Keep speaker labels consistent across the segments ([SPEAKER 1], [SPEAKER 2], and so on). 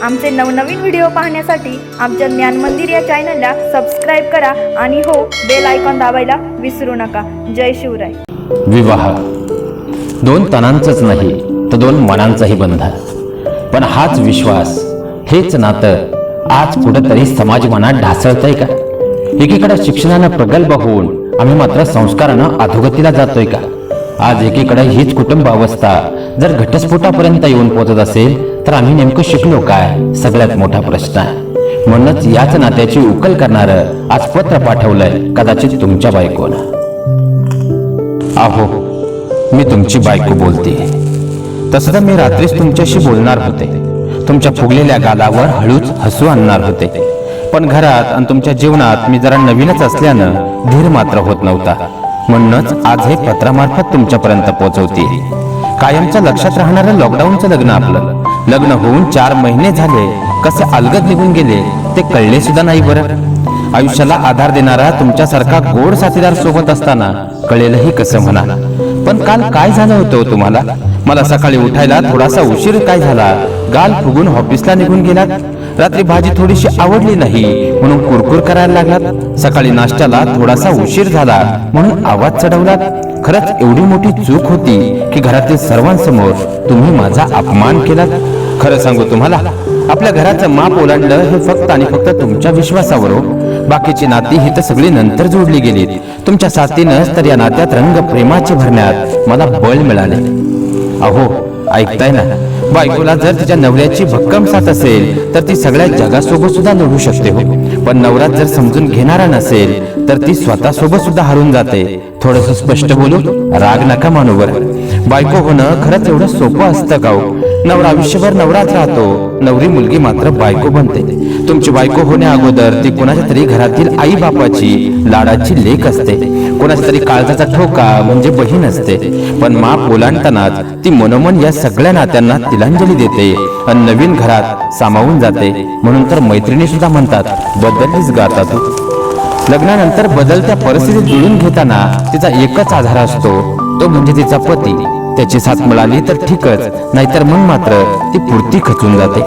[SPEAKER 1] आमचे नवनवीन व्हिडिओ पाहण्यासाठी आमच्या ज्ञान मंदिर या चॅनलला सबस्क्राईब करा आणि हो बेल आयकॉन दाबायला विसरू नका. जय शिवराय.
[SPEAKER 2] विवाह दोन तणांचंच नाही तर दोन मनांचंही बंधन, पण हाच विश्वास हेच नातं आज कुठंतरी समाज मनात ढासळतंय का? एकीकडे शिक्षणानं प्रगल्भ होऊन आम्ही मात्र संस्कारानं अधोगतीला जातोय का? आज एकीकडे हीच कुटुंब अवस्था जर घटस्फोटापर्यंत येऊन पोहोचत असेल तर आम्ही नेमकं शिकलो काय? सगळ्यात मोठा प्रश्न आहे. म्हणूनच याच नात्याची उकल करणारं आज पत्र पाठवलंय कदाचित तुमच्या बायकोनं. अहो, मी तुमची बायको बोलते. तसं तर मी रात्रीच तुमच्याशी बोलणार होते, तुमच्या फुगलेल्या गालावर हळूच हसू आणणार होते, पण घरात आणि तुमच्या जीवनात मी जरा नवीनच असल्यानं धीर मात्र होत नव्हता. म्हणूनच आज हे पत्रामार्फत तुमच्यापर्यंत पोहोचवते. कायमचं लक्षात राहणारं लॉकडाऊनचं लग्न आपलं लग्न होऊन 4 महिने झाले कसे अलगद निघून गेले ते कळले सुद्धा नाही बरं. आयुष्याला आधार देणारा तुमच्यासारखा गोड साथीदार सोबत असताना कळेलही कसं म्हणा. पण काल काय झालं होतं तुम्हाला? मला सकाळी उठायला थोडासा उशीर काय झाला? गाल फुगून ऑफिसला निघून गेलात. रात्री भाजी थोडीशी आवडली नाही म्हणून कुरकुर करायला लागलात. सकाळी नाश्त्याला थोडासा उशीर झाला म्हणून आवाज चढवलात. खरंच एवढी मोठी चूक होती की घरातील सर्वांसमोर तुम्ही माझा अपमान केलात. खरं सांगू तुम्हाला, आपल्या घराचं माप ओलांडलं हे फक्त आणि फक्त तुमच्या विश्वासावर. बाकीची नाती ही तर सगळी नंतर जोडली गेलीत. तुमच्या साथीनंच तर या नात्यात रंग प्रेमाचे भरण्यात मला बळ मिळाले. अहो, ऐकताय ना? बायकोला जर तिच्या नवऱ्याची भक्कम साथ असेल तर ती सगळ्या जगासोबत सुद्धा लढू शकते हो. पण नवरा जर समजून घेणारा नसेल तर ती स्वतःसोबत सुद्धा हरून जाते. थोडंसं स्पष्ट बोलू, राग नका मानू बरं. बायको होणं खरंच एवढं सोपं असतं का हो? नवरा आयुष्यभर नवराच राहतो, नवरी मुलगी मात्र बायको बनते. तुमची बायको होण्या अगोदर ती कोणाच्या तरी घरातील आई बापाची लाडाची लेक असते, कोणाच्या तरी काळजाचा ठोका म्हणजे बहीण असते. पण माप ओलांडतानाच ती मनोमन या सगळ्या नात्यांना तिलांजली देते आणि नवीन घरात सामावून जाते. म्हणून तर मैत्रिणी सुद्धा म्हणतात बदललीच गाता तू. लग्नानंतर बदलत्या परिस्थितीत जुळून घेताना तिचा एकच आधार असतो, तो म्हणजे तिचा पती. त्याची साथ मिळाली तर ठीकच, नाहीतर मग मात्र ती पुरती खचून जाते.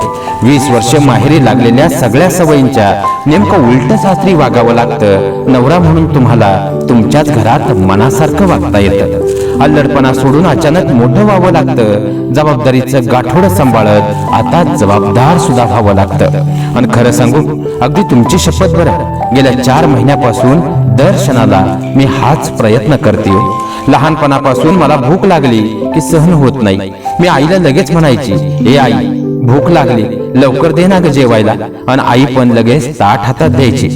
[SPEAKER 2] 20 वर्ष माहेरी लागलेल्या सगळ्या सवयींच्या नेमकं उलट सासरी वागावं लागतं. नवरा म्हणून तुम्हाला तुमच्याच घरात मनासारखं वागता येतं. अल्लडपणा सोडून अचानक मोठं व्हावं लागतं. जबाबदारीचं गाठोडं सांभाळत आता जबाबदार सुद्धा व्हावं लागतं. आणि खरं सांगू, अगदी तुमची शपथ बरं, गेल्या 4 महिन्यापासून दर क्षणाला मी हाच प्रयत्न करते. लहानपणापासून मला भूक लागली की सहन होत नाही. मी आईला लगेच म्हणायची, ए आई भूक लागली, लवकर दे ना ग जेवायला. आणि आई पण लगेच ताट हातात द्यायची.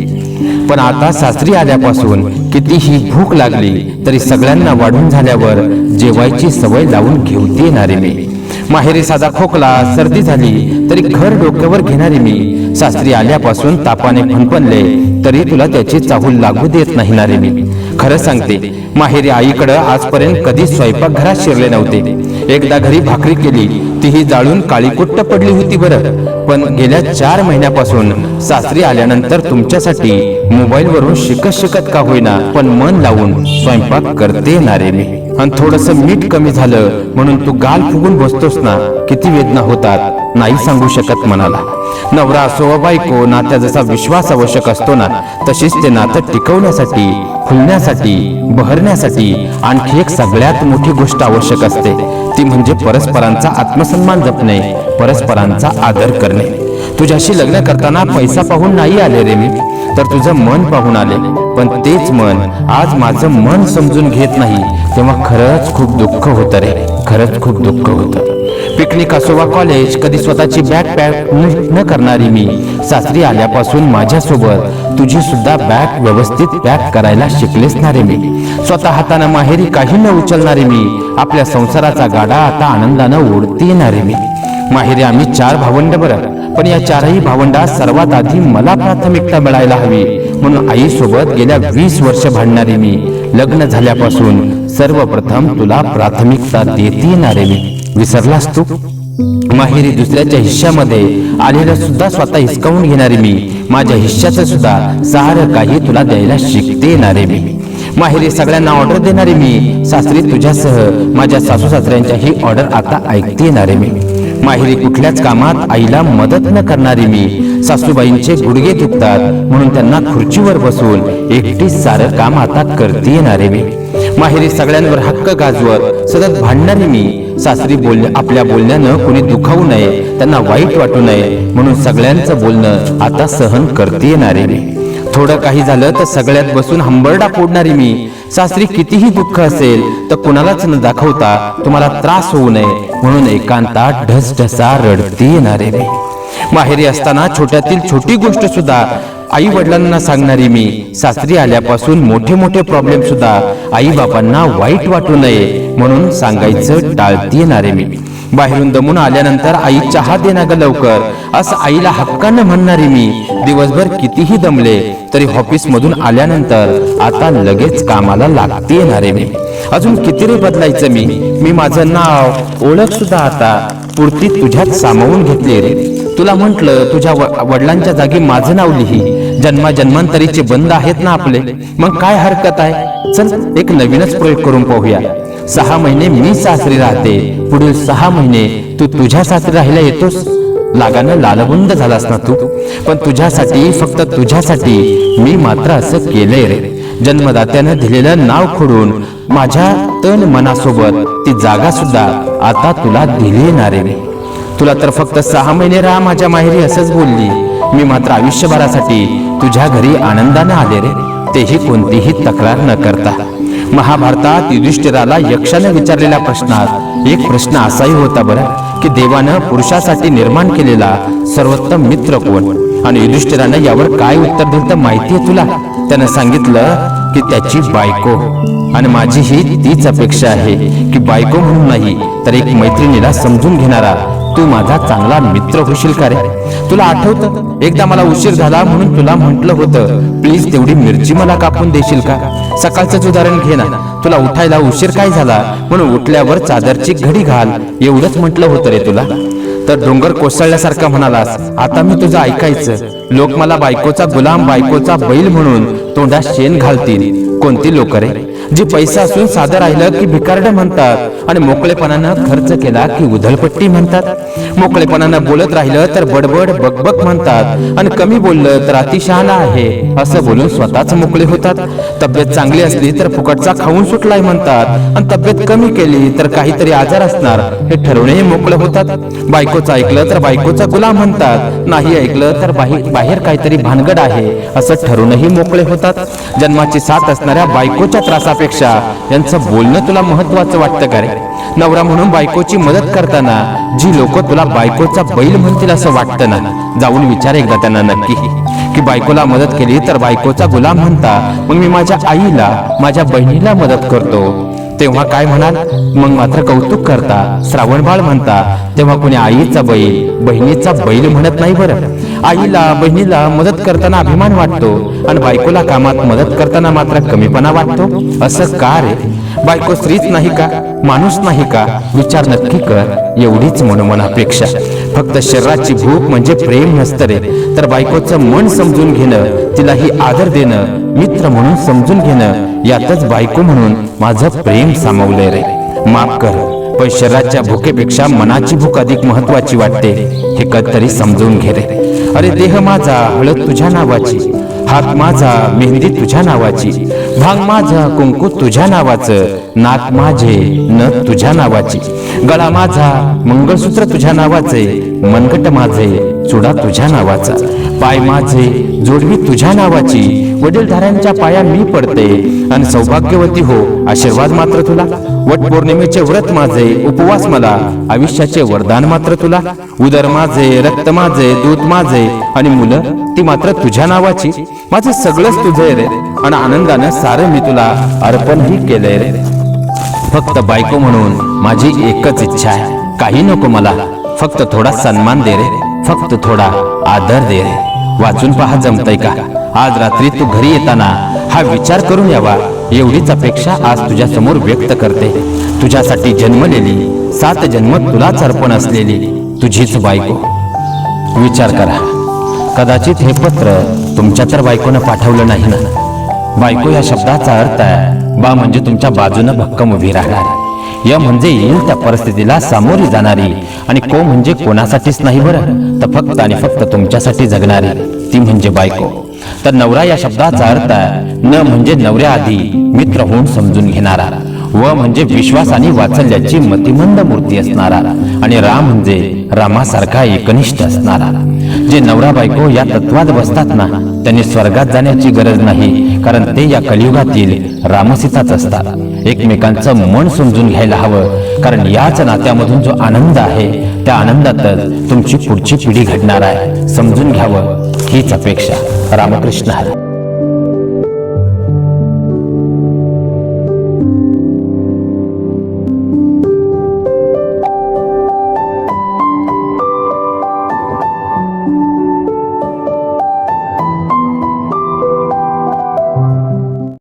[SPEAKER 2] पण आता सासरी आल्यापासून कितीही भूक लागली तरी सगळ्यांना वाढून झाल्यावर जेवायची सवय लावून घेऊन येणारे मी. माहेरी साधा खोकला सर्दी झाली तरी घर डोक्यावर घेणारी मी. सासरी आल्यापासून तापाने फणफणले तरी तुला त्याची चाहूल लागू देत नाही ना रे मी. खरं सांगते, माहेरी आईकडं आजपर्यंत कधी स्वयंपाकघरात शिरले नव्हते. एकदा घरी भाकरी केली, तीही जाळून काळीकुट्ट पडली होती बरं. पण गेल्या 4 महिन्यापासून सासरी आल्यानंतर तुमच्यासाठी मोबाईलवरून शिकत का होईना पण मन लावून स्वयंपाक करते ना रे मी. आणि थोडंसं मीठ कमी झालं म्हणून तू गाल फुगून बसतोस ना, किती वेदना होतात नाही सांगू शकत मनाला. नवरा असो व बायको, नात्या जसा विश्वास आवश्यक असतो ना, तशीच ते नातं टिकवण्यासाठी, फुलण्यासाठी, बहरण्यासाठी आणखी एक सगळ्यात मोठी गोष्ट आवश्यक असते. ती म्हणजे परस्परांचा आत्मसन्मान जपणे, परस्परांचा आदर करणे. तुझ्याशी लग्न करताना पैसा पाहून नाही आले रे मी, तर तुझं मन पाहून आले. पण तेच मन आज माझं मन समजून घेत नाही, तेव्हा खरंच खूप दुःख होतं रे, खरंच खूप दुःख होतं. पिकनिक असो वा कॉलेज, कधी स्वतःची बॅग पॅक न करणारी मी सासरी आल्यापासून माझ्यासोबत तुझी सुद्धा बॅग व्यवस्थित पॅक करायला शिकलेच ना रे मी. स्वतः हाताने माहेरी काही न उचलणारी मी आपल्या संसाराचा गाडा आता आनंदानं ओढते येणारे मी. माहेरी आम्ही 4 भावंड बरं, पण या 4ही भावंडात सर्वात आधी मला प्राथमिकता मिळायला हवी म्हणून आई सोबत गेल्या 20 वर्ष भांडणारी मी. लग्न झाल्यापासून सर्वप्रथम तुला प्राथमिकता देते ना रे मी. विसरलास तू? माहेरी दुसऱ्याच्या हिश्श्यामध्ये आलेलं सुद्धा स्वतः हिसकावून घेणारी मी. माझ्या हिश्श्याचं सुद्धा सारं काही तुला द्यायला शिकते ना रे मी. माहेरी सगळ्यांना ऑर्डर देणारी मी. सासरी तुझ्यासह माझ्या सासू सासऱ्यांच्या ही ऑर्डर आता ऐकते ना रे मी. माहेरी कुठल्याच कामात आईला मदत न करणारी मी, सासूबाईंचे गुडघे दुखतात म्हणून त्यांना खुर्चीवर बसून एकटीच सारं काम आता करते येणारे मी, माहेरी सगळ्यांवर हक्क गाजवत सतत भांडणारी मी, सासरी आपल्या बोलण्यानं कोणी दुखावू नये, त्यांना वाईट वाटू नये म्हणून सगळ्यांचं बोलणं आता सहन करते येणारे मी, थोडं काही झालं तर सगळ्यात बसून हंबरडा फोडणारी मी, सासरी कितीही दुःख असेल तर कुणालाच न दाखवता तुम्हाला त्रास होऊ नये म्हणून एकांतात ढसढसा रडती येणारे मी, माहेरी असताना छोट्यातील छोटी गोष्ट सुद्धा आई वडिलांना सांगणारी मी, सासरी आल्यापासून मोठे मोठे प्रॉब्लेम सुद्धा आई बाबांना वाईट वाटू नये म्हणून सांगायचं टाळती येणारे मी, बाहेरून दमून आल्यानंतर आई चहा दे ना ग लवकर असं आईला हक्कानं म्हणणारी मी, दिवसभर कितीही दमले तरी ऑफिस मधून आल्यानंतर आता लगेच कामाला लागते येणारे मी, अजून किती रे बदलायचं मी माझं नाव ओळख सुद्धा आता पुरती तुझ्यात सामावून घेतली रे, तुला म्हंटल तुझ्या वडिलांच्या जागी माझं नाव लिही, जन्माजन्मांतरीचे बंद आहेत ना आपले, मग काय हरकत आहे, चल एक नवीनच प्रयोग करून पाहूया, 6 महिने मी सासरी राहते, पुढील 6 महिने तू तुझ्या सासरी राहायला येतोस, लागानं लालबुंद झालास ना तू, पण तुझ्यासाठी फक्त तुझ्यासाठी मी मात्र असं केलंय रे, जन्मदात्यानं दिलेलं नाव खोडून माझ्या तन मनासोबत ती जागा सुद्धा आता तुला दिली येणार रे, तुला तर फक्त 6 महिने राहा माझ्या माहेरी असंच बोलली, मी मात्र आयुष्यभरासाठी तुझ्या घरी आनंदाने आले रे, तेही कोणतीही तक्रार न करता. महाभारतात युधिष्ठिराला यक्षाने विचारलेल्या प्रश्नात एक प्रश्न असाही होता बरं की देवानं पुरुषासाठी निर्माण केलेला सर्वोत्तम मित्र कोण, आणि युधिष्ठिरानं यावर काय उत्तर दिलं माहितीये तुला, त्यानं सांगितलं की त्याची बायको, आणि माझी ही तीच अपेक्षा आहे की बायको म्हणून नाही तर एक मैत्रिणीला समजून घेणारा तू माझा चांगला मित्र होशील का रे, तुला आठवतं एकदा मला उशीर झाला म्हणून तुला म्हटलं होतं प्लीज तेवढी मिरची मला कापून देशील का, सकाळचंच उदाहरण घे ना, तुला उठायला उशीर काय झाला म्हणून उठल्यावर चादरची घडी घाल एवढंच म्हटलं होतं रे तुला, तर डोंगर कोसळल्यासारखा म्हणालास, आता मी तुझं ऐकायचं, लोक मला बायकोचा गुलाम बायकोचा बैल म्हणून तोंडात शेण घालतील, कोणती लोक रे, जी पैसा असून साधं राहिलं की भिकारड म्हणतात आणि मोकळेपणानं खर्च केला की उधळपट्टी म्हणतात, मोकळेपणानं बोलत राहिलं तर बडबड बकबक म्हणतात आणि कमी बोललं तर अतिशहाणा आहे असं बोलून स्वतःच मोकळे होतात, तब्येत चांगली असली तर फुकटचा खाऊन सुटलाय म्हणतात आणि तब्येत कमी केली तर काहीतरी आजार असणार हे ठरवूनही मोकळे होतात, बायकोचं ऐकलं तर बायकोचा गुलाम म्हणतात, नाही ऐकलं तर बाहेर काहीतरी भानगड आहे असं ठरवूनही मोकळे होतात, जन्माची साथ असणाऱ्या बायकोच्या त्रासापेक्षा यांचं बोलणं तुला महत्वाचं वाटतं का रे, नवरा म्हणून बायकोची मदत करताना जी लोक तुला बायकोचा बैल म्हणतील असं वाटतं ना, जाऊन विचार एकदा त्यांना नक्की की बायकोला मदत केली तर बायकोचा गुलाम म्हणता, मग मी माझ्या आईला माझ्या बहिणीला मदत करतो तेव्हा काय म्हणाल, मग मात्र कौतुक करता, श्रावणबाळ म्हणता तेव्हा कोणी आईचा बैल बहिणीचा बैल म्हणत नाही बरं, आईला बहिणीला मदत करताना अभिमान वाटतो आणि बायकोला कामात मदत करताना मात्र कमीपणा वाटतो, असं का रे, बायको स्त्रीच नाही का, माणूस नाही का, विचार नक्की कर, एवढीच मनोमनापेक्षा फक्त शरीराची भूक म्हणजे प्रेम नसतं रे, तर बायकोचं मन समजून घेणं, तिलाही आदर देणं, मित्र म्हणून समजून घेणं, यातच बायको म्हणून माझं प्रेम सामावलंय रे, माफ कर पण शरीराच्या भुकेपेक्षा मनाची भूक अधिक महत्वाची वाटते, हे कधीतरी समजून घे रे, अरे देह माझा हळद तुझ्या नावाची, हात माझा मेहंदी तुझ्या नावाची, भांग माझा कुंकू तुझ्या नावाचं, नाक माझे नथ तुझ्या नावाची, गळा माझा मंगळसूत्र तुझ्या नावाचे, मनगट माझे चुडा तुझ्या नावाचा, पाय माझे जोडवी तुझ्या नावाची, वडीलधाऱ्यांच्या पाया मी पडते आणि सौभाग्यवती हो आशीर्वाद मात्र तुला, वटपौर्णिमेचे व्रत माझे उपवास मला, आयुष्याचे वरदान मात्र तुला, उदर माझे रक्त माझे दूध माझे आणि मुलं ती मात्र तुझ्या नावाची, माझं सगळंच तुझं रे आणि आनंदानं सारं मी तुला अर्पणही केलंय रे, फक्त बायको म्हणून माझी एकच इच्छा आहे, काही नको मला, फक्त थोडा सन्मान दे रे, फक्त थोडा आदर दे रे, वाचून पहा जमतंय का, आज रात्री तू घरी येताना हा विचार करून यावा एवढीच अपेक्षा आज तुझ्या समोर व्यक्त करते, तुझ्यासाठी जन्मलेली 7 जन्म तुलाच अर्पण असलेली तुझीच बायको, विचार करा, कदाचित हे पत्र तुमच्या तर बायकोनं पाठवलं नाही ना, बायको या शब्दाचा अर्थ आहे बा म्हणजे तुमच्या बाजूनं भक्कम उभी राहणार, य म्हणजे येईल त्या परिस्थितीला सामोरी जाणारी, आणि को म्हणजे कोणासाठीच नाही बरं, तर फक्त आणि फक्त तुमच्यासाठी जगणारी, ती म्हणजे बायको. तर नवरा या शब्दाचा अर्थ न म्हणजे नवऱ्याआधी मित्र होऊन समजून घेणारा, व म्हणजे विश्वास आणि वात्सल्याची मतिमंद मूर्ती असणारा, आणि राम म्हणजे रामासारखा एकनिष्ठ असणारा. जे नवरा बायको या तत्वात बसतात ना, त्यांनी स्वर्गात जाण्याची गरज नाही, कारण ते या कलियुगातील रामसीताच असतात. एकमेकांचं मन समजून घ्यायला हवं, कारण याच नात्यामधून जो आनंद आहे त्या आनंदातच तुमची पुढची पिढी घडणार आहे. समजून घ्यावं हीच अपेक्षा. रामकृष्ण हरी.